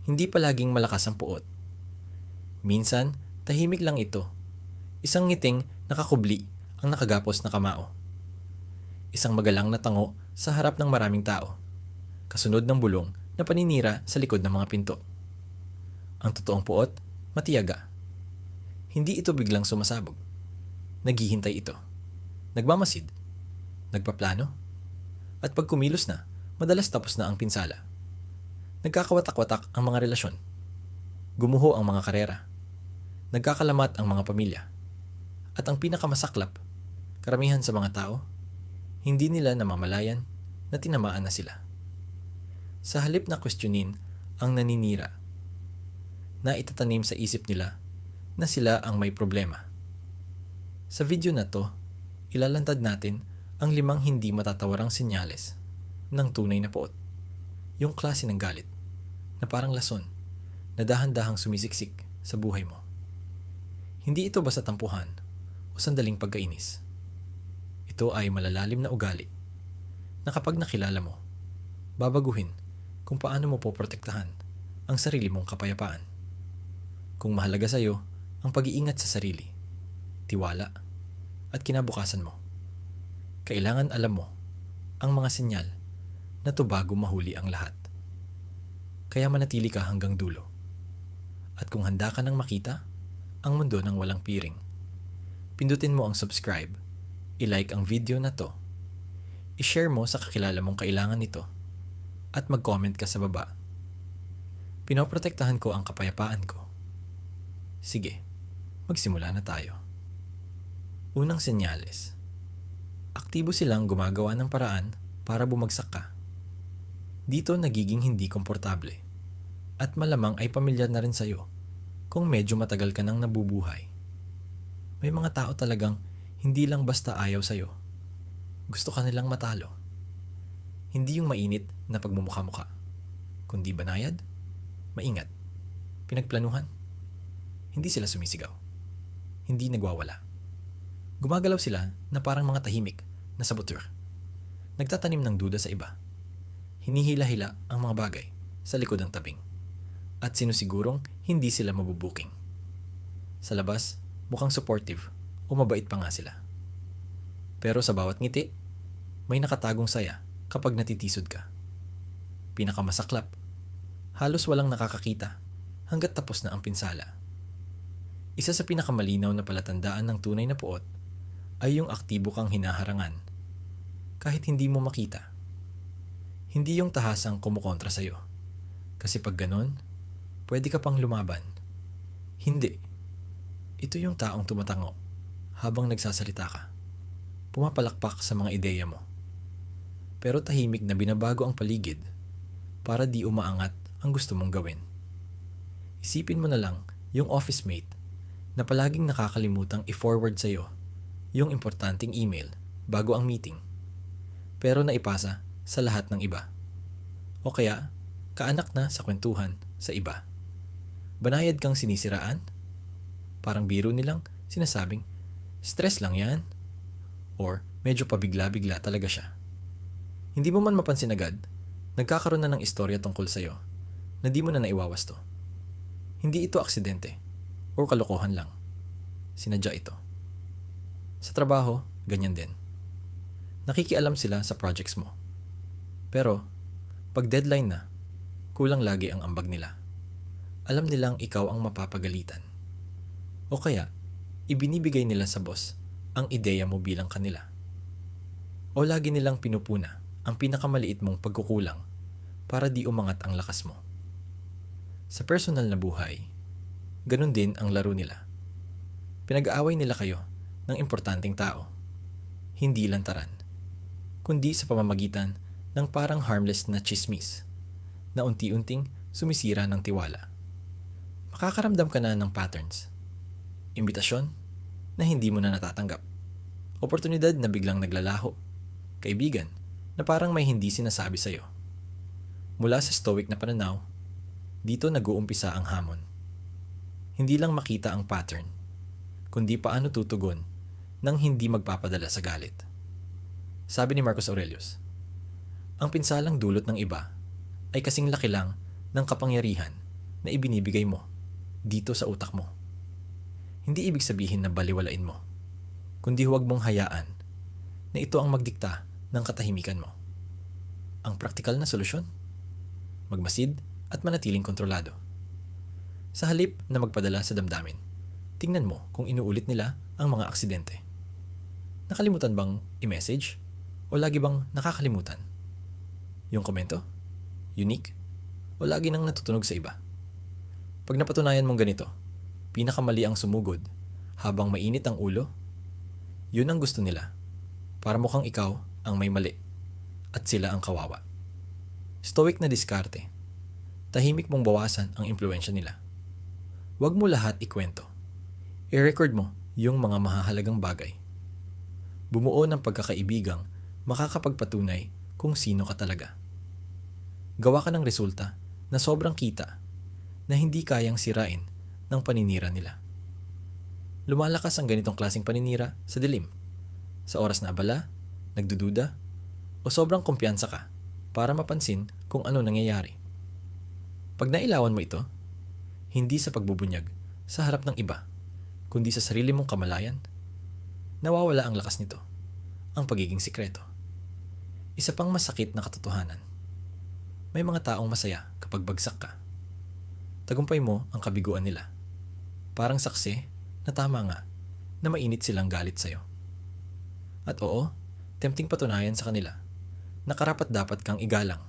Hindi palaging malakas ang puot. Minsan, tahimik lang ito. Isang ngiting nakakubli ang nakagapos na kamao. Isang magalang na tango sa harap ng maraming tao. Kasunod ng bulong na paninira sa likod ng mga pinto. Ang totoong puot, matiyaga. Hindi ito biglang sumasabog. Naghihintay ito. Nagmamasid. Nagpaplano. At pag kumilos na, madalas tapos na ang pinsala. Nagkakawatak-watak ang mga relasyon. Gumuho ang mga karera. Nagkakalamat ang mga pamilya. At ang pinakamasaklap, karamihan sa mga tao, hindi nila namamalayan na tinamaan na sila. Sa halip na questionin ang naninira, na itatanim sa isip nila na sila ang may problema. Sa video na to, ilalantad natin ang 5 hindi matatawarang senyales ng tunay na puot. Yung klase ng galit na parang lason na dahan-dahang sumisiksik sa buhay mo. Hindi ito basta tampuhan o sandaling pagkainis. Ito ay malalalim na ugali na kapag nakilala mo, babaguhin kung paano mo poprotektahan ang sarili mong kapayapaan. Kung mahalaga sa iyo ang pag-iingat sa sarili, tiwala, at kinabukasan mo, kailangan alam mo ang mga senyal na to bago mahuli ang lahat. Kaya manatili ka hanggang dulo. At kung handa ka nang makita ang mundo ng walang piring, pindutin mo ang subscribe, i-like ang video na to, i-share mo sa kakilala mong kailangan nito, at mag-comment ka sa baba. Pinoprotektahan ko ang kapayapaan ko. Sige, magsimula na tayo. Unang senyales. Aktibo silang gumagawa ng paraan para bumagsak ka. Dito nagiging hindi komportable. At malamang ay pamilyar na rin sa'yo kung medyo matagal ka nang nabubuhay. May mga tao talagang hindi lang basta ayaw sa'yo. Gusto ka nilang matalo. Hindi yung mainit na pagmumukha-mukha, kundi banayad, maingat, pinagplanuhan. Hindi sila sumisigaw. Hindi nagwawala. Gumagalaw sila na parang mga tahimik na saboteur. Nagtatanim ng duda sa iba. Hinihila-hila ang mga bagay sa likod ng tabing. At sinusigurong hindi sila mabubuking. Sa labas, mukhang supportive o mabait pa nga sila. Pero sa bawat ngiti, may nakatagong saya kapag natitisod ka. Pinakamasaklap, halos walang nakakakita hanggat tapos na ang pinsala. Isa sa pinakamalinaw na palatandaan ng tunay na puot ay yung aktibo kang hinaharangan kahit hindi mo makita. Hindi yung tahasang kumukontra sa'yo. Kasi pag ganon, pwede ka pang lumaban. Hindi. Ito yung taong tumatango habang nagsasalita ka. Pumapalakpak sa mga ideya mo. Pero tahimik na binabago ang paligid para di umaangat ang gusto mong gawin. Isipin mo na lang yung office mate na palaging nakakalimutang i-forward sa'yo yung importanteng email bago ang meeting, pero naipasa sa lahat ng iba. O kaya, kaanak na sa kwentuhan sa iba. Banayad kang sinisiraan? Parang biro nilang sinasabing, stress lang yan. Or medyo pabigla-bigla talaga siya. Hindi mo man mapansin agad, nagkakaroon na ng istorya tungkol sa'yo na di mo na naiwawasto. Hindi ito aksidente o kalokohan lang. Sinadya ito. Sa trabaho, ganyan din. Nakikialam sila sa projects mo. Pero, pag deadline na, kulang lagi ang ambag nila. Alam nilang ikaw ang mapapagalitan. O kaya, ibinibigay nila sa boss ang ideya mo bilang kanila. O lagi nilang pinupuna ang pinakamaliit mong pagkukulang para di umangat ang lakas mo. Sa personal na buhay, ganun din ang laro nila. Pinag-aaway nila kayo ng importanteng tao, hindi lantaran, kundi sa pamamagitan ng parang harmless na chismis na unti-unting sumisira ng tiwala. Makakaramdam ka na ng patterns. Imbitasyon na hindi mo na natatanggap. Oportunidad na biglang naglalaho. Kaibigan na parang may hindi sinasabi sa'yo. Mula sa stoic na pananaw, dito nag-uumpisa ang hamon. Hindi lang makita ang pattern, kundi paano tutugon nang hindi magpapadala sa galit. Sabi ni Marcus Aurelius, ang pinsalang dulot ng iba ay kasing laki lang ng kapangyarihan na ibinibigay mo dito sa utak mo. Hindi ibig sabihin na baliwalain mo, kundi huwag mong hayaan na ito ang magdikta ng katahimikan mo. Ang praktikal na solusyon? Magmasid at manatiling kontrolado. Sa halip na magpadala sa damdamin, tingnan mo kung inuulit nila ang mga aksidente. Nakalimutan bang i-message? O lagi bang nakakalimutan? Yung komento? Unique? O lagi nang natutunog sa iba? Pag napatunayan mong ganito, pinakamali ang sumugod habang mainit ang ulo, yun ang gusto nila, para mukhang ikaw ang may mali at sila ang kawawa. Stoic na diskarte. Tahimik mong bawasan ang impluensya nila. Huwag mo lahat ikwento. I-record mo yung mga mahahalagang bagay. Bumuo ng pagkakaibigang makakapagpatunay kung sino ka talaga. Gawa ka ng resulta na sobrang kita na hindi kayang sirain ng paninira nila. Lumalakas ang ganitong klaseng paninira sa dilim, sa oras na abala, nagdududa, o sobrang kumpiyansa ka para mapansin kung ano nangyayari. Pag nailawan mo ito, hindi sa pagbubunyag sa harap ng iba, kundi sa sarili mong kamalayan, nawawala ang lakas nito, ang pagiging sikreto. Isa pang masakit na katotohanan. May mga taong masaya kapag bagsak ka. Tagumpay mo ang kabiguan nila. Parang saksi na tama nga na mainit silang galit sa'yo. At oo, tempting patunayan sa kanila na karapat dapat kang igalang.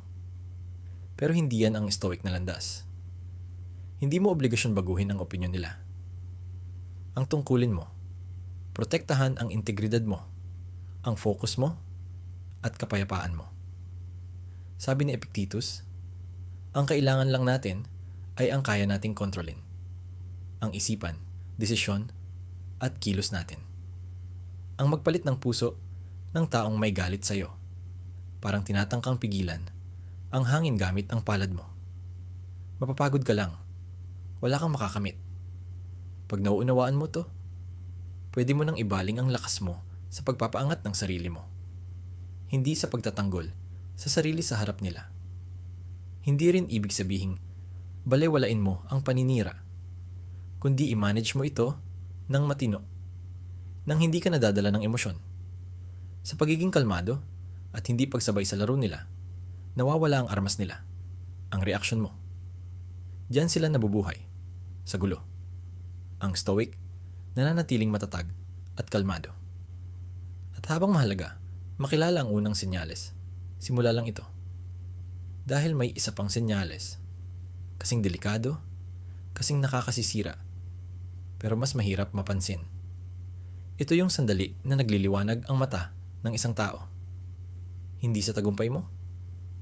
Pero hindi yan ang stoic na landas. Hindi mo obligasyon baguhin ang opinyon nila. Ang tungkulin mo, protektahan ang integridad mo, ang focus mo, at kapayapaan mo. Sabi ni Epictetus, ang kailangan lang natin ay ang kaya nating kontrolin. Ang isipan, desisyon, at kilos natin. Ang magpalit ng puso ng taong may galit sa'yo. Parang tinatangkang pigilan ang hangin gamit ang palad mo. Mapapagod ka lang. Wala kang makakamit. Pag nauunawaan mo to, pwede mo nang ibaling ang lakas mo sa pagpapaangat ng sarili mo. Hindi sa pagtatanggol sa sarili sa harap nila. Hindi rin ibig sabihin balewalain mo ang paninira, kundi i-manage mo ito ng matino, nang hindi ka nadadala ng emosyon. Sa pagiging kalmado at hindi pagsabay sa laro nila, nawawala ang armas nila, ang reaksyon mo. Diyan sila nabubuhay, sa gulo. Ang stoic, nananatiling matatag at kalmado. At habang mahalaga, makilala ang unang senyales, simula lang ito. Dahil may isa pang senyales, kasing delikado, kasing nakakasisira, pero mas mahirap mapansin. Ito yung sandali na nagliliwanag ang mata ng isang tao. Hindi sa tagumpay mo,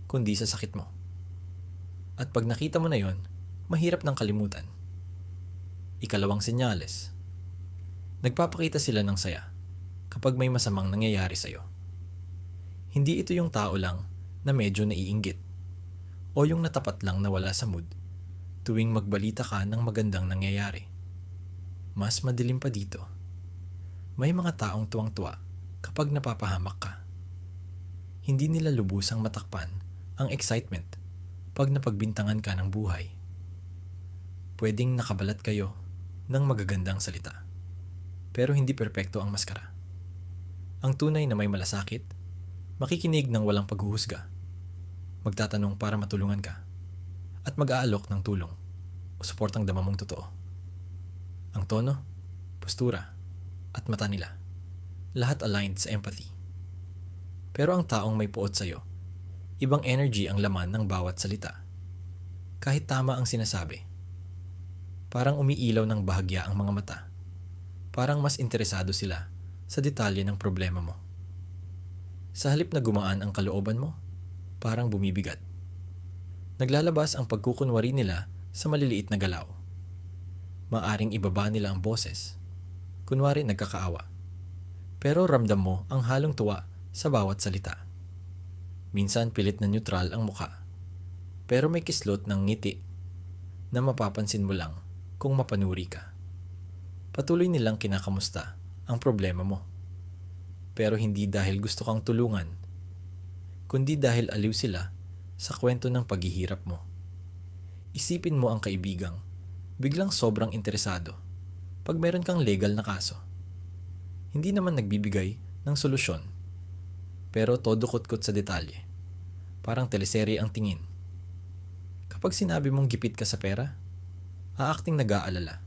kundi sa sakit mo. At pag nakita mo na yon, mahirap nang kalimutan. Ikalawang senyales. Nagpapakita sila ng saya kapag may masamang nangyayari sa'yo. Hindi ito yung tao lang na medyo naiinggit o yung natapat lang na wala sa mood tuwing magbalita ka ng magandang nangyayari. Mas madilim pa dito. May mga taong tuwang-tuwa kapag napapahamak ka. Hindi nila lubusang matakpan ang excitement pag napagbintangan ka ng buhay. Pwedeng nakabalat kayo ng magagandang salita, pero hindi perpekto ang maskara. Ang tunay na may malasakit, makikinig ng walang paghuhusga, magtatanong para matulungan ka, at mag-aalok ng tulong o suportang dama mong totoo. Ang tono, postura, at mata nila, lahat aligned sa empathy. Pero ang taong may puot sa'yo, ibang energy ang laman ng bawat salita. Kahit tama ang sinasabi, parang umiilaw ng bahagya ang mga mata. Parang mas interesado sila sa detalye ng problema mo. Sa halip na gumaan ang kalooban mo, parang bumibigat. Naglalabas ang pagkukunwari nila sa maliliit na galaw. Maaring ibaba nila ang boses, kunwari nagkakaawa. Pero ramdam mo ang halong tuwa sa bawat salita. Minsan pilit na neutral ang muka, pero may kislot ng ngiti na mapapansin mo lang kung mapanuri ka. Patuloy nilang kinakamusta ang problema mo. Pero hindi dahil gusto kang tulungan, kundi dahil aliw sila sa kwento ng paghihirap mo. Isipin mo ang kaibigang biglang sobrang interesado pag meron kang legal na kaso. Hindi naman nagbibigay ng solusyon, pero todo kutkot sa detalye. Parang teleserye ang tingin. Kapag sinabi mong gipit ka sa pera, aakting nag-aalala.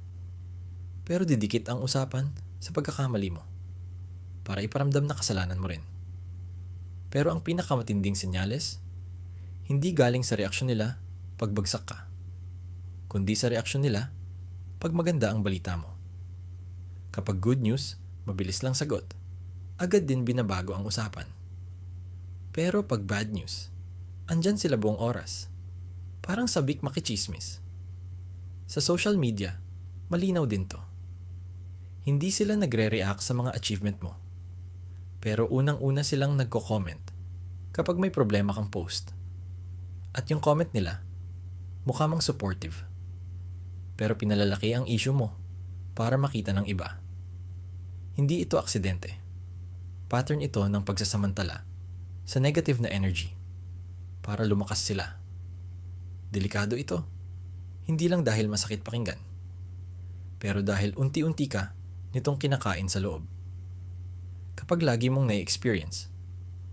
Pero didikit ang usapan sa pagkakamali mo para iparamdam na kasalanan mo rin. Pero ang pinakamatinding senyales, hindi galing sa reaksyon nila pag bagsak ka, kundi sa reaksyon nila pag maganda ang balita mo. Kapag good news, mabilis lang sagot, agad din binabago ang usapan. Pero pag bad news, andyan sila buong oras. Parang sabik makichismis. Sa social media, malinaw din to. Hindi sila nagre-react sa mga achievement mo. Pero unang-una silang nagko-comment kapag may problema kang post. At yung comment nila, mukha mang supportive. Pero pinalalaki ang issue mo para makita ng iba. Hindi ito aksidente. Pattern ito ng pagsasamantala sa negative na energy para lumakas sila. Delikado ito. Hindi lang dahil masakit pakinggan, pero dahil unti-unti ka nitong kinakain sa loob. Kapag lagi mong na-experience,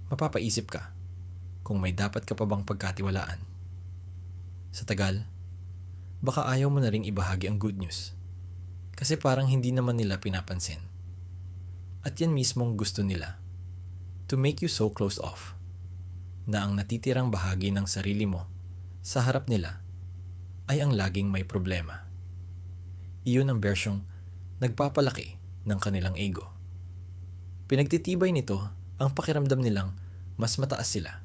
mapapaisip ka kung may dapat ka pa bang pagkatiwalaan. Sa tagal, baka ayaw mo na ring ibahagi ang good news kasi parang hindi naman nila pinapansin. At yan mismong gusto nila, to make you so closed off na ang natitirang bahagi ng sarili mo sa harap nila ay ang laging may problema. Iyon ang bersyong nagpapalaki ng kanilang ego. Pinagtitibay nito ang pakiramdam nilang mas mataas sila.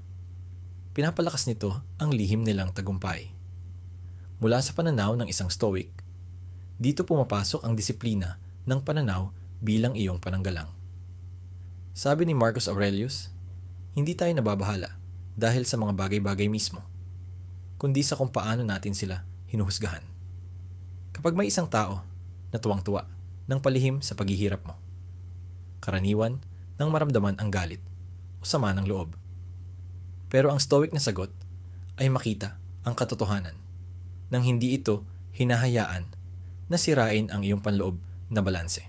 Pinapalakas nito ang lihim nilang tagumpay. Mula sa pananaw ng isang stoic, dito pumapasok ang disiplina ng pananaw bilang iyong pananggalang. Sabi ni Marcus Aurelius, hindi tayo nababahala dahil sa mga bagay-bagay mismo, kundi sa kung paano natin sila hinuhusgahan. Kapag may isang tao na tuwang-tuwa ng palihim sa paghihirap mo, karaniwan nang maramdaman ang galit o sama ng loob. Pero ang stoic na sagot ay makita ang katotohanan nang hindi ito hinahayaan na sirain ang iyong panloob na balanse.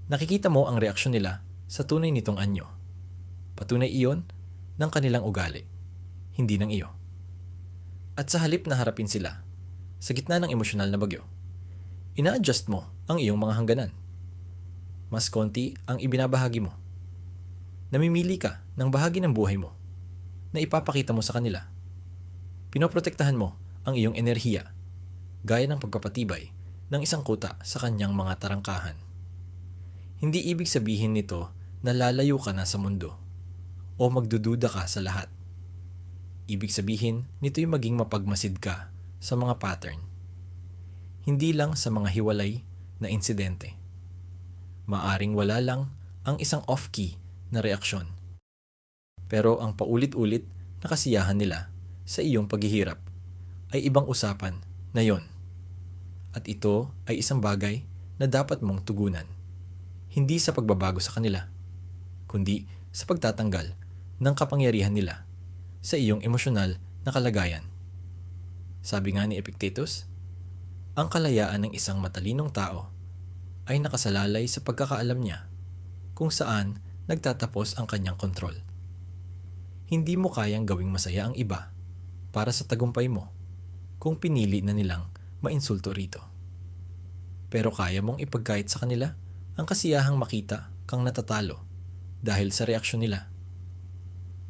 Nakikita mo ang reaksyon nila sa tunay nitong anyo. Patunay iyon ng kanilang ugali, hindi ng iyo. At sa halip na harapin sila, sa gitna ng emosyonal na bagyo, ina-adjust mo ang iyong mga hangganan. Mas konti ang ibinabahagi mo. Namimili ka ng bahagi ng buhay mo na ipapakita mo sa kanila. Pinoprotektahan mo ang iyong enerhiya, gaya ng pagpapatibay ng isang kuta sa kanyang mga tarangkahan. Hindi ibig sabihin nito na lalayo ka na sa mundo o magdududa ka sa lahat. Ibig sabihin nito'y maging mapagmasid ka sa mga pattern. Hindi lang sa mga hiwalay na insidente. Maaring wala lang ang isang off-key na reaksyon. Pero ang paulit-ulit na kasiyahan nila sa iyong paghihirap ay ibang usapan na yon. At ito ay isang bagay na dapat mong tugunan. Hindi sa pagbabago sa kanila, kundi sa pagtatanggal ng kapangyarihan nila sa iyong emosyonal na kalagayan. Sabi nga ni Epictetus, ang kalayaan ng isang matalinong tao ay nakasalalay sa pagkakaalam niya kung saan nagtatapos ang kanyang kontrol. Hindi mo kayang gawing masaya ang iba para sa tagumpay mo kung pinili na nilang mainsulto rito. Pero kaya mong ipagkait sa kanila ang kasiyahang makita kang natatalo dahil sa reaksyon nila.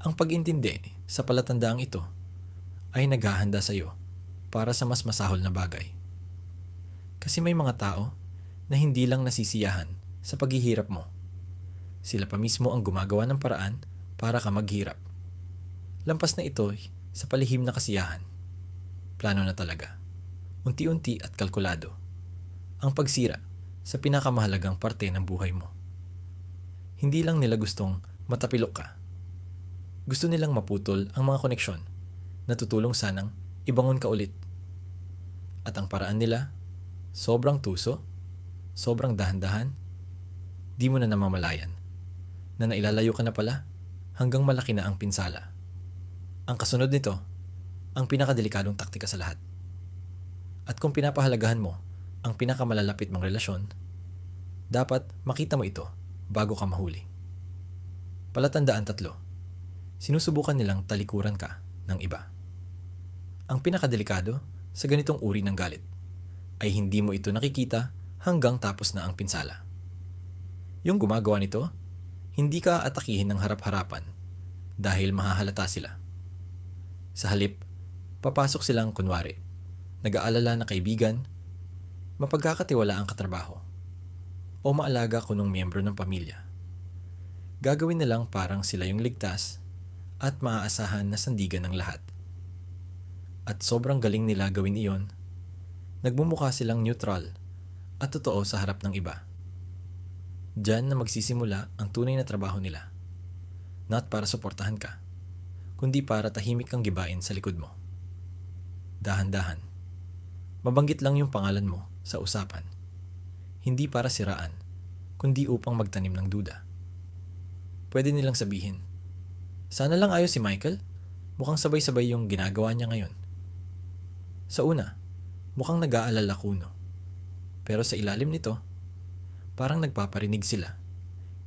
Ang pag-intindi sa palatandaang ito ay naghahanda sa iyo para sa mas masahol na bagay. Kasi may mga tao na hindi lang nasisiyahan sa paghihirap mo. Sila pa mismo ang gumagawa ng paraan para ka maghirap. Lampas na ito sa palihim na kasiyahan. Plano na talaga. Unti-unti at kalkulado. Ang pagsira sa pinakamahalagang parte ng buhay mo. Hindi lang nila gustong matapilok ka. Gusto nilang maputol ang mga koneksyon na tutulong sanang ibangon ka ulit. At ang paraan nila, sobrang tuso, sobrang dahan-dahan, di mo na namamalayan na nailalayo ka na pala hanggang malaki na ang pinsala. Ang kasunod nito, ang pinakadelikadong taktika sa lahat. At kung pinapahalagahan mo ang pinakamalalapit mong relasyon, dapat makita mo ito bago ka mahuli. Palatandaan 3. Sinusubukan nilang talikuran ka ng iba. Ang pinakadelikado sa ganitong uri ng galit ay hindi mo ito nakikita hanggang tapos na ang pinsala. Yung gumagawa nito, hindi ka atakihin ng harap-harapan dahil mahahalata sila. Sa halip, papasok silang kunwari, nag-aalala na kaibigan, mapagkakatiwala ang katrabaho, o maalaga kunong miyembro ng pamilya. Gagawin nilang parang sila yung ligtas at maaasahan na sandigan ng lahat. At sobrang galing nila gawin iyon, nagmumukha silang neutral at totoo sa harap ng iba. Diyan na magsisimula ang tunay na trabaho nila. Not para suportahan ka, kundi para tahimik kang gibain sa likod mo. Dahan-dahan. Mabanggit lang yung pangalan mo sa usapan. Hindi para siraan, kundi upang magtanim ng duda. Pwede nilang sabihin, sana lang ayos si Michael, mukhang sabay-sabay yung ginagawa niya ngayon. Sa una, mukhang nag-aalala kuno. Pero sa ilalim nito, parang nagpaparinig sila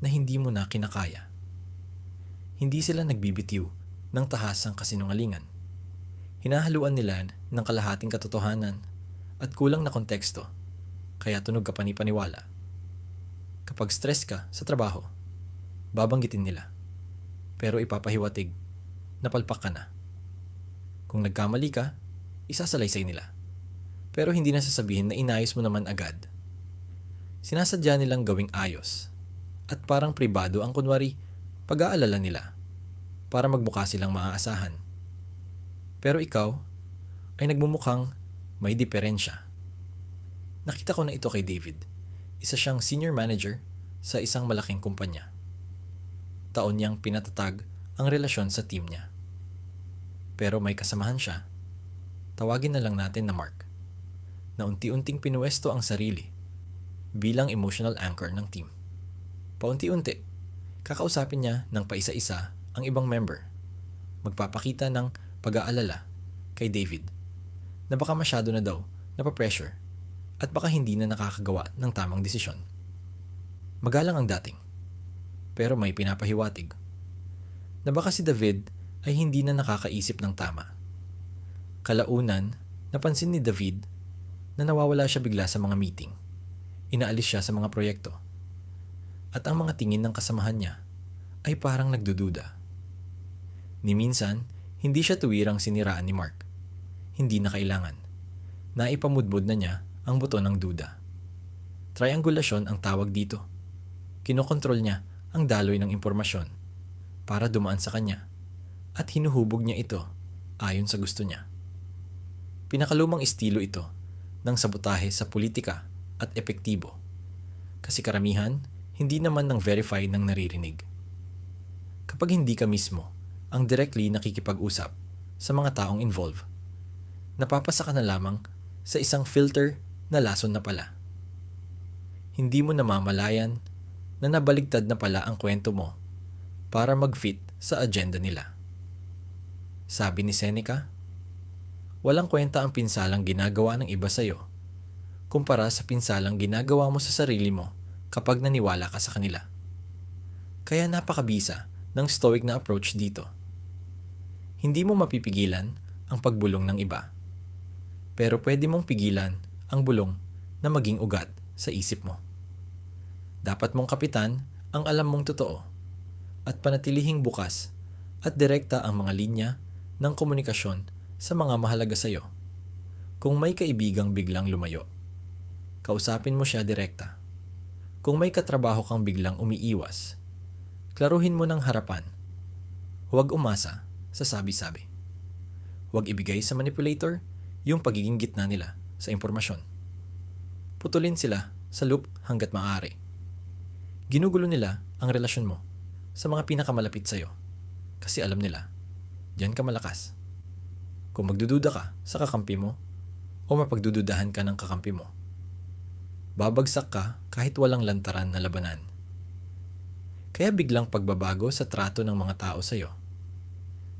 na hindi mo na kinakaya. Hindi sila nagbibitiw ng tahasang kasinungalingan. Hinahaluan nila ng kalahating katotohanan at kulang na konteksto, kaya tunog ka panipaniwala. Kapag stress ka sa trabaho, babanggitin nila. Pero ipapahiwatig, napalpak ka na. Kung nagkamali ka, isasalaysay nila. Pero hindi na sasabihin na inayos mo naman agad. Sinasadya nilang gawing ayos at parang pribado ang kunwari pag-aalala nila para magmukha silang maaasahan. Pero ikaw ay nagmumukhang may diferensya. Nakita ko na ito kay David. Isa siyang senior manager sa isang malaking kumpanya. Taon niyang pinatatag ang relasyon sa team niya. Pero may kasamahan siya. Tawagin na lang natin na Mark, na unti-unting pinuwesto ang sarili bilang emotional anchor ng team. Paunti-unti, kakausapin niya ng paisa-isa ang ibang member. Magpapakita ng pag-aalala kay David na baka masyado na daw napapressure at baka hindi na nakakagawa ng tamang desisyon. Magalang ang dating, pero may pinapahiwatig na baka si David ay hindi na nakakaisip ng tama. Kalaunan, napansin ni David na nawawala siya bigla sa mga meeting. Inaalis siya sa mga proyekto. At ang mga tingin ng kasamahan niya ay parang nagdududa. Ni minsan, hindi siya tuwirang siniraan ni Mark. Hindi na kailangan. Naipamudmod na niya ang buto ng duda. Triangulasyon ang tawag dito. Kinokontrol niya ang daloy ng impormasyon para dumaan sa kanya at hinuhubog niya ito ayon sa gusto niya. Pinakalumang estilo ito ng sabotahe sa politika at epektibo. Kasi karamihan, hindi naman ng verified ng naririnig. Kapag hindi ka mismo ang directly nakikipag-usap sa mga taong involved, napapasa ka na lamang sa isang filter na lason na pala. Hindi mo namamalayan na nabaligtad na pala ang kwento mo para mag-fit sa agenda nila. Sabi ni Seneca, walang kwenta ang pinsalang ginagawa ng iba sa'yo kumpara sa pinsalang ginagawa mo sa sarili mo kapag naniwala ka sa kanila. Kaya napakabisa ng stoic na approach dito. Hindi mo mapipigilan ang pagbulong ng iba, pero pwede mong pigilan ang bulong na maging ugat sa isip mo. Dapat mong kapitan ang alam mong totoo at panatilihing bukas at direkta ang mga linya ng komunikasyon sa mga mahalaga sa iyo. Kung may kaibigang biglang lumayo, kausapin mo siya direkta. Kung may katrabaho kang biglang umiiwas, klaruhin mo ng harapan. Huwag umasa sa sabi-sabi. Huwag ibigay sa manipulator yung pagiging gitna nila sa impormasyon. Putulin sila sa loop hanggat maaari. Ginugulo nila ang relasyon mo sa mga pinakamalapit sa'yo kasi alam nila, diyan ka malakas. Kung magdududa ka sa kakampi mo o mapagdududahan ka ng kakampi mo, babagsak ka kahit walang lantaran na labanan. Kaya biglang pagbabago sa trato ng mga tao sa iyo.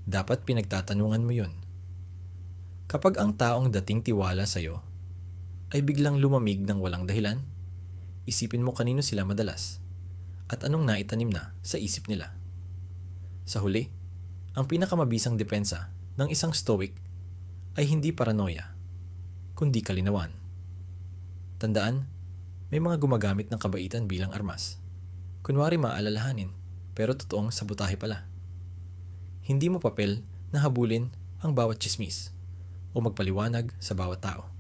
Dapat pinagtatanungan mo yun. Kapag ang taong dating tiwala sa iyo ay biglang lumamig ng walang dahilan, isipin mo kanino sila madalas at anong naitanim na sa isip nila. Sa huli, ang pinakamabisang depensa ng isang stoic ay hindi paranoia, kundi kalinawan. Tandaan, may mga gumagamit ng kabaitan bilang armas. Kunwari maalalahanin, pero totoong sabotahe pala. Hindi mo papel na habulin ang bawat tsismis o magpaliwanag sa bawat tao.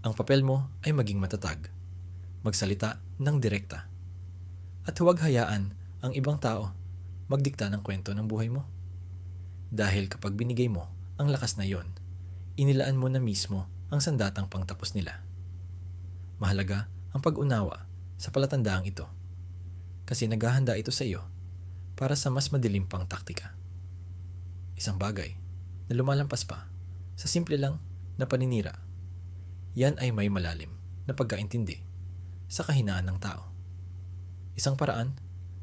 Ang papel mo ay maging matatag, magsalita ng direkta, at huwag hayaan ang ibang tao magdikta ng kwento ng buhay mo. Dahil kapag binigay mo ang lakas na yon, inilaan mo na mismo ang sandatang pangtapos nila. Mahalaga ang pag-unawa sa palatandaang ito, kasi naghahanda ito sa iyo para sa mas madilim pang taktika. Isang bagay na lumalampas pa sa simple lang na paninira. Yan ay may malalim na pagkaintindi sa kahinaan ng tao. Isang paraan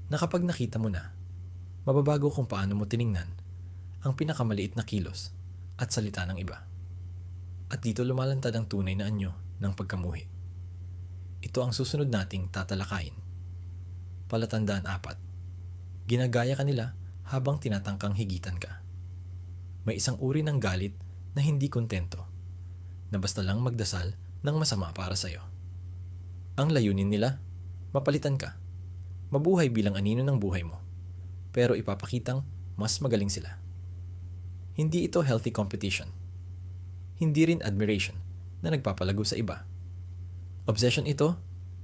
na kapag nakita mo na, mababago kung paano mo tiningnan ang pinakamaliit na kilos at salita ng iba. At dito lumalantad ang tunay na anyo ng pagkamuhi. Ito ang susunod nating tatalakayin. Palatandaan 4. Ginagaya ka nila habang tinatangkang higitan ka. May isang uri ng galit na hindi kontento, na basta lang magdasal ng masama para sa iyo. Ang layunin nila, mapalitan ka, mabuhay bilang anino ng buhay mo, pero ipapakitang mas magaling sila. Hindi ito healthy competition. Hindi rin admiration na nagpapalago sa iba. Obsession ito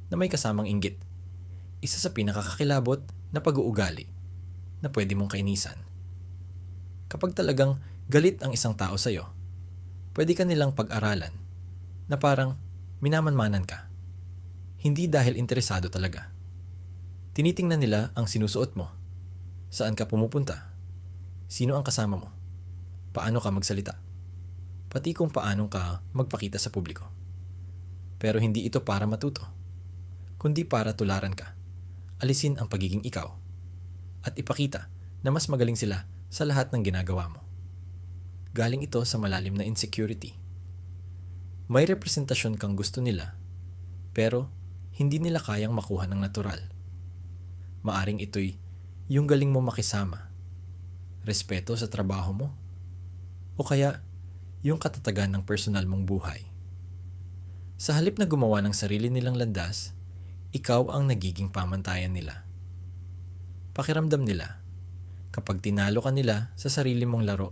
na may kasamang inggit. Isa sa pinakakakilabot na pag-uugali na pwede mong kainisan. Kapag talagang galit ang isang tao sa iyo, pwede ka nilang pag-aralan na parang minamanmanan ka. Hindi dahil interesado talaga. Tinitingnan nila ang sinusuot mo, saan ka pumupunta, sino ang kasama mo, paano ka magsalita, pati kung paano ka magpakita sa publiko. Pero hindi ito para matuto, kundi para tularan ka, alisin ang pagiging ikaw, at ipakita na mas magaling sila sa lahat ng ginagawa mo. Galing ito sa malalim na insecurity. May representasyon kang gusto nila, pero hindi nila kayang makuha ng natural. Maaring ito'y yung galing mo makisama, respeto sa trabaho mo, o kaya yung katatagan ng personal mong buhay. Sa halip na gumawa ng sarili nilang landas, ikaw ang nagiging pamantayan nila. Pakiramdam nila, kapag tinalo ka nila sa sarili mong laro,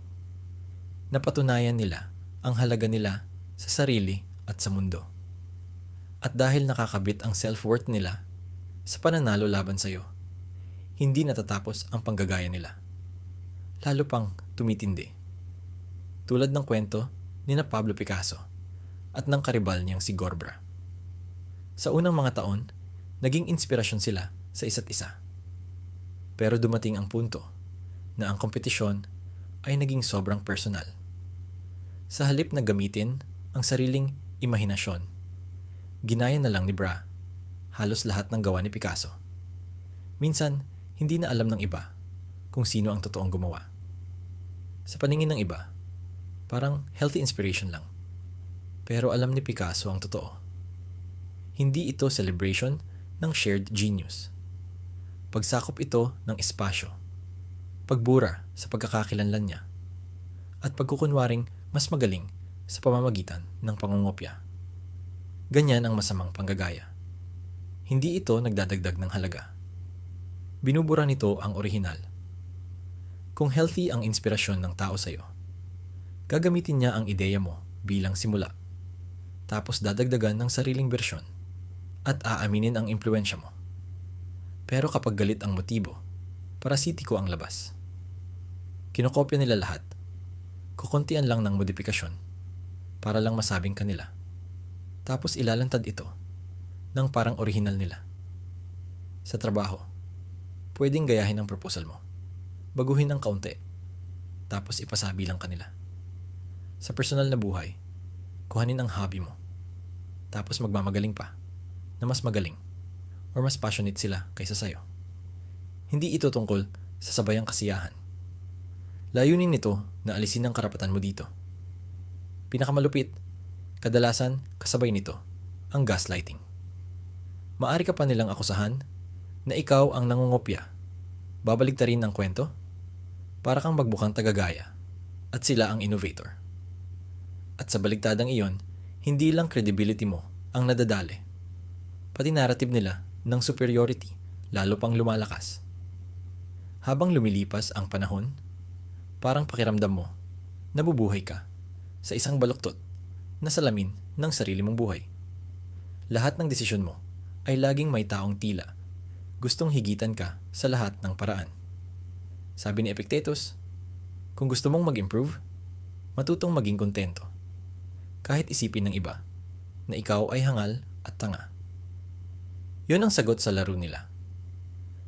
napatunayan nila ang halaga nila sa sarili at sa mundo. At dahil nakakabit ang self-worth nila sa pananalo laban sa iyo, hindi natatapos ang panggagaya nila. Lalo pang tumitindi. Tulad ng kwento ni na Pablo Picasso at ng karibal niyang si Gorbra. Sa unang mga taon, naging inspirasyon sila sa isa't isa. Pero dumating ang punto na ang kompetisyon ay naging sobrang personal. Sa halip na gamitin ang sariling imahinasyon, ginaya na lang ni Bra halos lahat ng gawa ni Picasso. Minsan, hindi na alam ng iba kung sino ang totoong gumawa. Sa paningin ng iba, parang healthy inspiration lang. Pero alam ni Picasso ang totoo. Hindi ito celebration ng shared genius. Pagsakop ito ng espasyo, pagbura sa pagkakakilanlan niya, at pagkukunwaring mas magaling sa pamamagitan ng pangungopya. Ganyan ang masamang panggagaya. Hindi ito nagdadagdag ng halaga. Binubura nito ang orihinal. Kung healthy ang inspirasyon ng tao sa iyo, gagamitin niya ang ideya mo bilang simula, tapos dadagdagan ng sariling bersyon at aaminin ang impluensya mo. Pero kapag galit ang motibo, parasitiko ang labas. Kinokopya nila lahat. Kukuntian lang ng modifikasyon para lang masabing kanila. Tapos ilalantad ito ng parang orihinal nila. Sa trabaho, pwedeng gayahin ang proposal mo, baguhin ng kaunti, tapos ipasabi lang kanila. Sa personal na buhay, kuhanin ang hobby mo, tapos magmamagaling pa na mas magaling or mas passionate sila kaysa sayo. Hindi ito tungkol sa sabayang kasiyahan. Layunin nito na alisin ang karapatan mo dito. Pinakamalupit, Kadalasan, kasabay nito, ang gaslighting. Maari ka pa nilang akusahan na ikaw ang nangungopya. Babaligtarin ang kwento para kang magbukang tagagaya at sila ang innovator. At sa baligtadang iyon, hindi lang credibility mo ang nadadali, pati narrative nila ng superiority lalo pang lumalakas. Habang lumilipas ang panahon, parang pakiramdam mo, nabubuhay ka sa isang baluktot na salamin ng sarili mong buhay. Lahat ng desisyon mo ay laging may taong tila gustong higitan ka sa lahat ng paraan. Sabi ni Epictetus, kung gusto mong mag-improve, matutong maging kontento. Kahit isipin ng iba na ikaw ay hangal at tanga. Yun ang sagot sa laro nila.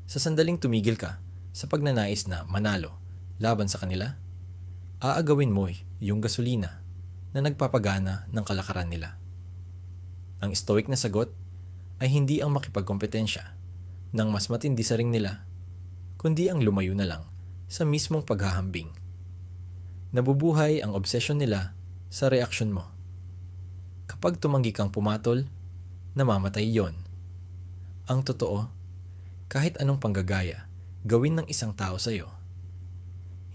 Sa sandaling tumigil ka sa pagnanais na manalo laban sa kanila, aagawin mo yung gasolina na nagpapagana ng kalakaran nila. Ang stoic na sagot ay hindi ang makipagkompetensya ng mas matindi sa ring nila, kundi ang lumayo na lang sa mismong paghahambing. Nabubuhay ang obsession nila sa reaksyon mo. Kapag tumanggi kang pumatol, namamatay yon. Ang totoo, kahit anong panggagaya gawin ng isang tao sa iyo,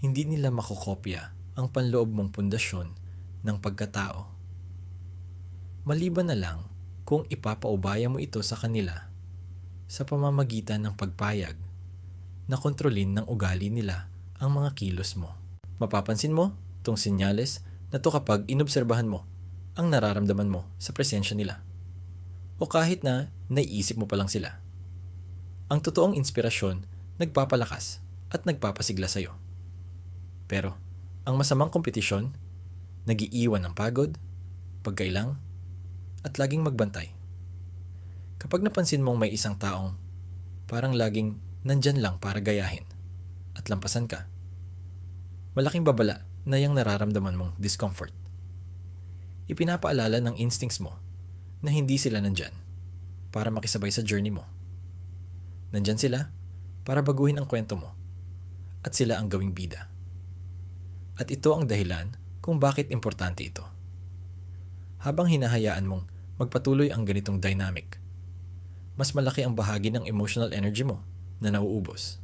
hindi nila makokopya ang panloob mong pundasyon ng pagkatao. Maliban na lang kung ipapaubaya mo ito sa kanila sa pamamagitan ng pagpayag na kontrolin ng ugali nila ang mga kilos mo. Mapapansin mo itong senyales na to kapag inobserbahan mo ang nararamdaman mo sa presensya nila. O kahit na naiisip mo pa lang sila. Ang totoong inspirasyon nagpapalakas at nagpapasigla sa iyo. Pero ang masamang kompetisyon, nagiiwan ng pagod, pagkailang, at laging magbantay. Kapag napansin mong may isang taong parang laging nandyan lang para gayahin at lampasan ka, malaking babala na yung nararamdaman mong discomfort. Ipinapaalala ng instincts mo na hindi sila nandyan para makisabay sa journey mo. Nandyan sila para baguhin ang kwento mo at sila ang gawing bida. At ito ang dahilan kung bakit importante ito. Habang hinahayaan mong magpatuloy ang ganitong dynamic, mas malaki ang bahagi ng emotional energy mo na nauubos.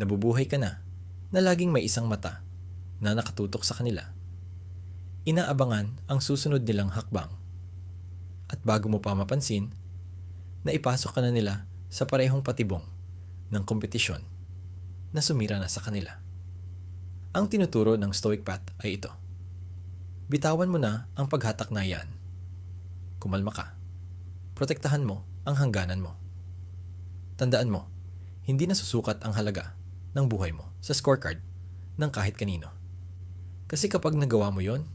Nabubuhay ka na laging may isang mata na nakatutok sa kanila. Inaabangan ang susunod nilang hakbang. At bago mo pa mapansin, naipasok ka na nila sa parehong patibong ng kompetisyon na sumira na sa kanila. Ang tinuturo ng Stoic Path ay ito. Bitawan mo na ang paghatak na yan. Kumalma ka. Protektahan mo ang hangganan mo. Tandaan mo, hindi nasusukat ang halaga ng buhay mo sa scorecard ng kahit kanino. Kasi kapag nagawa mo yon,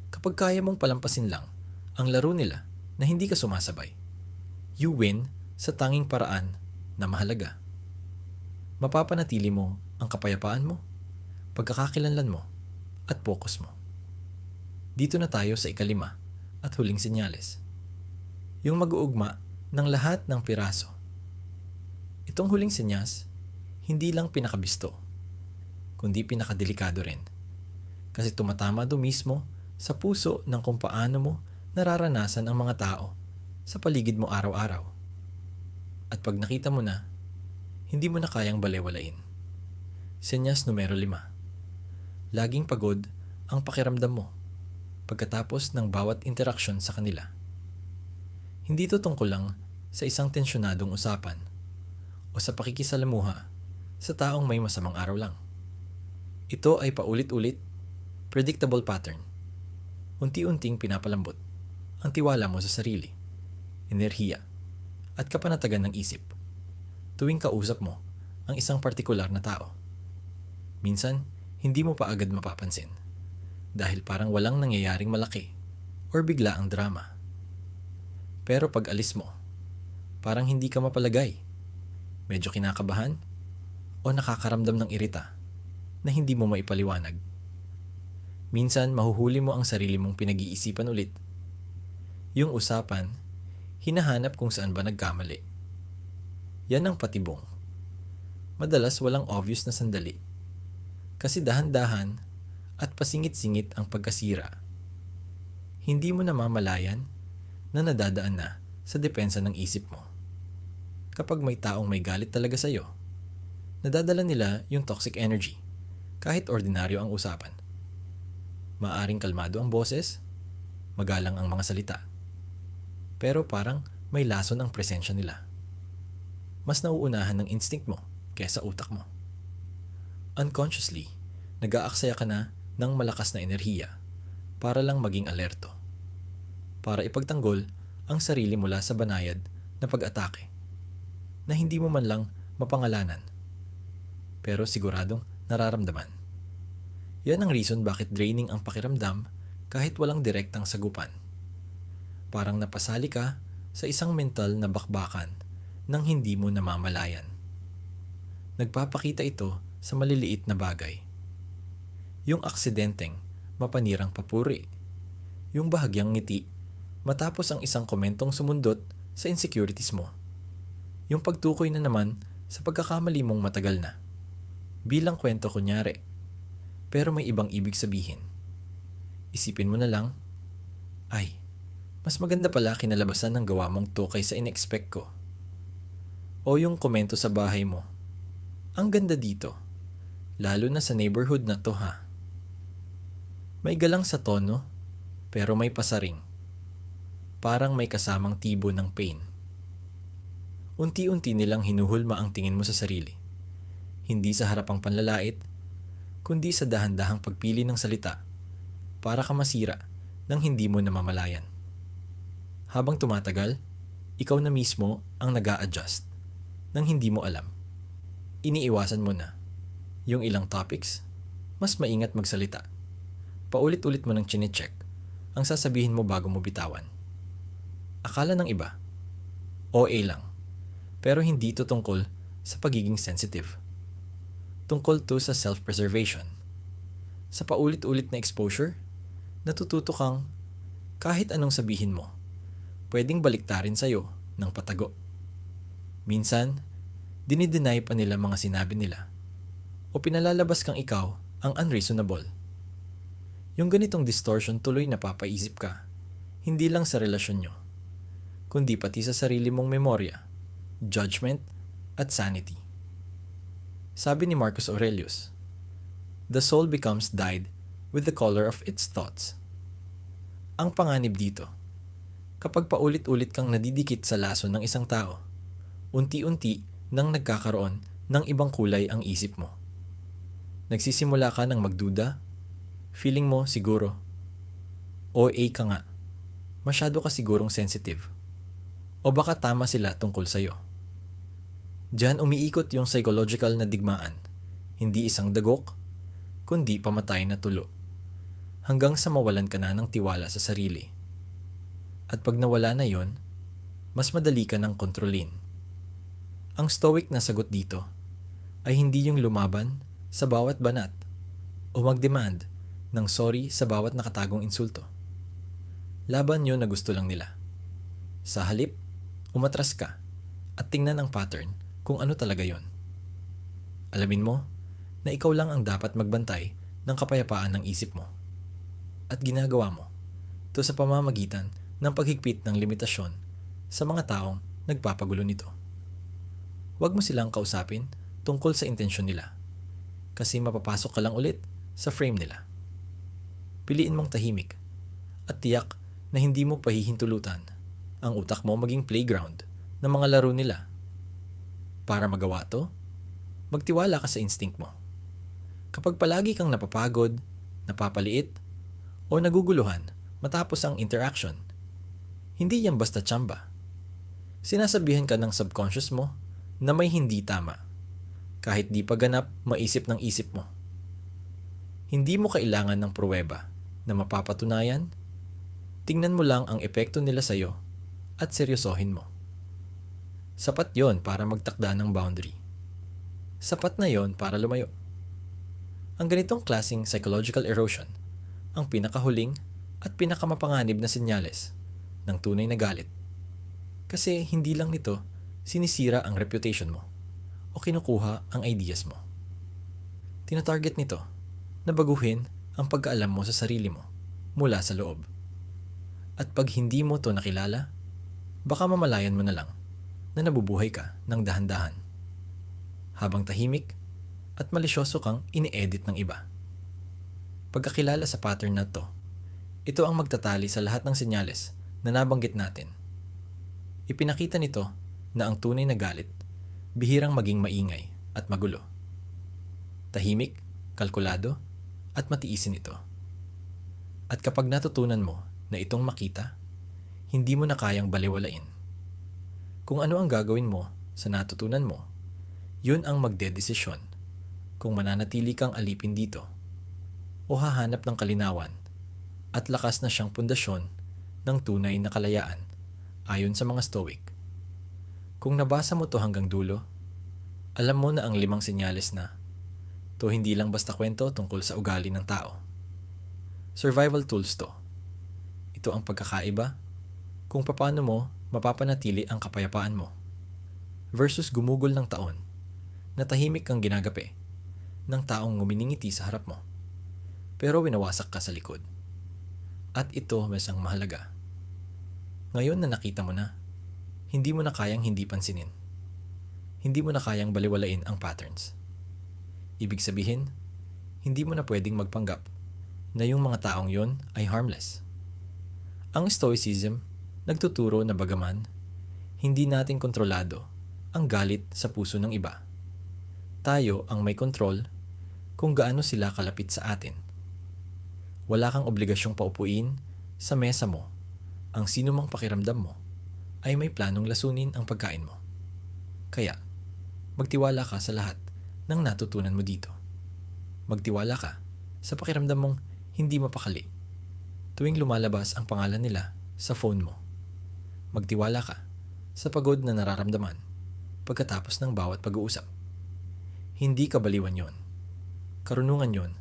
kapag kaya mong palampasin lang ang laro nila na hindi ka sumasabay, you win sa tanging paraan na mahalaga. Mapapanatili mo ang kapayapaan mo, pagkakakilanlan mo, at focus mo. Dito na tayo sa ikalima at huling senyales. Yung mag-uugma ng lahat ng piraso. Itong huling senyas, hindi lang pinakabisto, kundi pinakadelikado rin. Kasi tumatama doon mismo sa puso ng kung paano mo nararanasan ang mga tao sa paligid mo araw-araw. At pag nakita mo na, hindi mo na kayang balewalain. Senyas numero 5. Laging pagod ang pakiramdam mo pagkatapos ng bawat interaksyon sa kanila. Hindi ito tungkol lang sa isang tensyonadong usapan o sa pakikisalamuha sa taong may masamang araw lang. Ito ay paulit-ulit, predictable pattern. Unti-unting pinapalambot ang tiwala mo sa sarili, enerhiya, at kapanatagan ng isip tuwing kausap mo ang isang partikular na tao. Minsan, hindi mo pa agad mapapansin dahil parang walang nangyayaring malaki or bigla ang drama. Pero pag alis mo, parang hindi ka mapalagay, medyo kinakabahan, o nakakaramdam ng irita na hindi mo maipaliwanag. Minsan mahuhuli mo ang sarili mong pinag-iisipan ulit. Yung usapan, hinahanap kung saan ba nagkamali. Yan ang patibong. Madalas walang obvious na sandali. Kasi dahan-dahan at pasingit-singit ang pagkasira. hindi mo namamalayan na nadadaan na sa depensa ng isip mo. Kapag may taong may galit talaga sa'yo, nadadala nila yung toxic energy kahit ordinaryo ang usapan. Maaring kalmado ang boses, magalang ang mga salita, pero parang may lason ang presensya nila. Mas nauunahan ng instinct mo kaysa utak mo. Unconsciously, nag-aaksaya ka na ng malakas na enerhiya para lang maging alerto. Para ipagtanggol ang sarili mula sa banayad na pag-atake na hindi mo man lang mapangalanan pero siguradong nararamdaman. Yan ang reason bakit draining ang pakiramdam kahit walang direktang sagupan. Parang napasali ka sa isang mental na bakbakan nang hindi mo namamalayan. Nagpapakita ito sa maliliit na bagay. Yung aksidenteng mapanirang papuri. Yung bahagyang ngiti matapos ang isang komentong sumundot sa insecurities mo. Yung pagtukoy na naman sa pagkakamali mong matagal na. Bilang kwento kunyari, pero may ibang ibig sabihin. Isipin mo na lang, ay, mas maganda pala kinalabasan ng gawa mong to kaysa in-expect ko. O yung komento sa bahay mo, ang ganda dito, lalo na sa neighborhood na to ha. May galang sa tono, pero may pasaring. Parang may kasamang tibo ng pain. Unti-unti nilang hinuhulma ang tingin mo sa sarili. Hindi sa harapang panlalait, kundi sa dahan-dahang pagpili ng salita para ka masira nang hindi mo namamalayan. Habang tumatagal, ikaw na mismo ang nag-a-adjust nang hindi mo alam. Iniiwasan mo na yung ilang topics, mas maingat magsalita. Paulit-ulit mo nang chine-check ang sasabihin mo bago mo bitawan. Akala ng iba, OA lang, pero hindi ito tungkol sa pagiging sensitive. Tungkol to sa self-preservation. Sa paulit-ulit na exposure, natututo kang kahit anong sabihin mo, pwedeng baliktarin sa'yo ng patago. Minsan, dinideny pa nila mga sinabi nila o pinalalabas kang ikaw ang unreasonable. Yung ganitong distortion tuloy napapaisip ka, hindi lang sa relasyon nyo, kundi pati sa sarili mong memorya, judgment, at sanity. Sabi ni Marcus Aurelius, "The soul becomes dyed with the color of its thoughts." Ang panganib dito, kapag paulit-ulit kang nadidikit sa lason ng isang tao, unti-unti nang nagkakaroon ng ibang kulay ang isip mo. Nagsisimula ka ng magduda, feeling mo siguro, OA ka nga, masyado ka sigurong sensitive, o baka tama sila tungkol sa'yo. Diyan umiikot yung psychological na digmaan, hindi isang dagok, kundi pamatay na tulo, hanggang sa mawalan ka na ng tiwala sa sarili. At pag nawala na yon, mas madali ka ng kontrolin. Ang stoic na sagot dito ay hindi yung lumaban sa bawat banat o mag-demand ng sorry sa bawat nakatagong insulto. Laban yun na gusto lang nila. Sa halip, umatras ka at tingnan ang pattern kung ano talaga yon. Alamin mo na ikaw lang ang dapat magbantay ng kapayapaan ng isip mo. At ginagawa mo ito sa pamamagitan ng paghigpit ng limitasyon sa mga taong nagpapagulo nito. Huwag mo silang kausapin tungkol sa intensyon nila kasi mapapasok ka lang ulit sa frame nila. Piliin mong tahimik at tiyak na hindi mo pahihintulutan ang utak mo maging playground ng mga laro nila. Para magawa to, magtiwala ka sa instinct mo. Kapag palagi kang napapagod, napapaliit, o naguguluhan matapos ang interaction, hindi yan basta tsamba. Sinasabihan ka ng subconscious mo na may hindi tama, kahit di pa ganap maisip ng isip mo. Hindi mo kailangan ng pruweba na mapapatunayan, tingnan mo lang ang epekto nila sa'yo at seryosohin mo. Sapat yon para magtakda ng boundary. Sapat na yon para lumayo. Ang ganitong klaseng psychological erosion ang pinakahuling at pinakamapanganib na senyales ng tunay na galit. Kasi hindi lang nito sinisira ang reputation mo o kinukuha ang ideas mo. Tinatarget nito na baguhin ang pagkaalam mo sa sarili mo mula sa loob. At pag hindi mo to nakilala, baka mamalayan mo na lang na nabubuhay ka ng dahan-dahan. Habang tahimik at malisyoso kang ini-edit ng iba. Pagkakilala sa pattern na to, ito ang magtatali sa lahat ng senyales na nabanggit natin. Ipinakita nito na ang tunay na galit, bihirang maging maingay at magulo. Tahimik, kalkulado, at matiisin ito. At kapag natutunan mo na itong makita, hindi mo na kayang baliwalain. Kung ano ang gagawin mo sa natutunan mo, yun ang magdedesisyon kung mananatili kang alipin dito o hahanap ng kalinawan at lakas na siyang pundasyon ng tunay na kalayaan ayon sa mga Stoic. Kung nabasa mo to hanggang dulo, alam mo na ang 5 senyales na to hindi lang basta kwento tungkol sa ugali ng tao. Survival tools to. Ito ang pagkakaiba kung paano mo mapapanatili ang kapayapaan mo versus gumugol ng taon na tahimik kang ginagapi ng taong nguminingiti sa harap mo pero winawasak ka sa likod. At ito mas ang mahalaga. Ngayon na nakita mo na, hindi mo na kayang hindi pansinin. Hindi mo na kayang baliwalain ang patterns. Ibig sabihin, hindi mo na pwedeng magpanggap na yung mga taong yon ay harmless. Ang Stoicism nagtuturo na bagaman, hindi natin kontrolado ang galit sa puso ng iba. Tayo ang may kontrol kung gaano sila kalapit sa atin. Wala kang obligasyong paupuin sa mesa mo ang sino mang pakiramdam mo ay may planong lasunin ang pagkain mo. Kaya, magtiwala ka sa lahat ng natutunan mo dito. Magtiwala ka sa pakiramdam mong hindi mapakali tuwing lumalabas ang pangalan nila sa phone mo. Magtiwala ka sa pagod na nararamdaman pagkatapos ng bawat pag-uusap. Hindi kabaliwan yon. Karunungan yon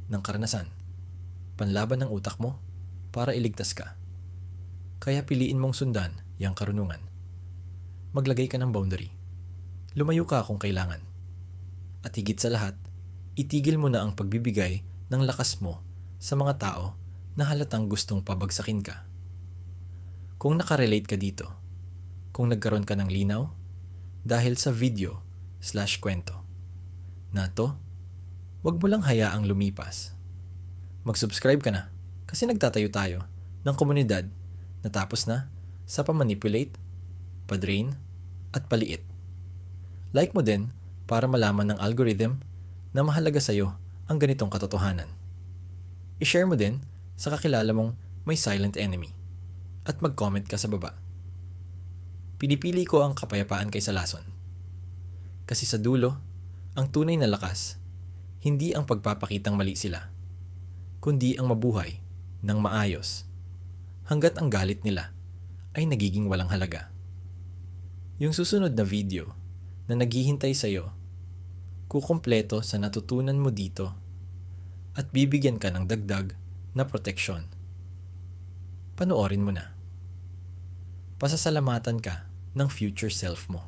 ng karanasan. Panlaban ng utak mo para iligtas ka. Kaya piliin mong sundan yang karunungan. Maglagay ka ng boundary. Lumayo ka kung kailangan. At higit sa lahat, itigil mo na ang pagbibigay ng lakas mo sa mga tao na halatang gustong pabagsakin ka. Kung nakarelate ka dito, kung nagkaroon ka ng linaw, dahil sa video/kwento na to, wag mo lang hayaang lumipas. Mag-subscribe ka na kasi nagtatayo tayo ng komunidad na tapos na sa pamanipulate, padrain, at paliit. Like mo din para malaman ng algorithm na mahalaga sa'yo ang ganitong katotohanan. I-share mo din sa kakilala mong may silent enemy at mag-comment ka sa baba. Pinipili ko ang kapayapaan kaysa lason. Kasi sa dulo, ang tunay na lakas, hindi ang pagpapakitang mali sila, kundi ang mabuhay ng maayos hanggat ang galit nila ay nagiging walang halaga. Yung susunod na video na naghihintay sa'yo, kukumpleto sa natutunan mo dito at bibigyan ka ng dagdag na proteksyon. Panoorin mo na. Pasasalamatan ka ng future self mo.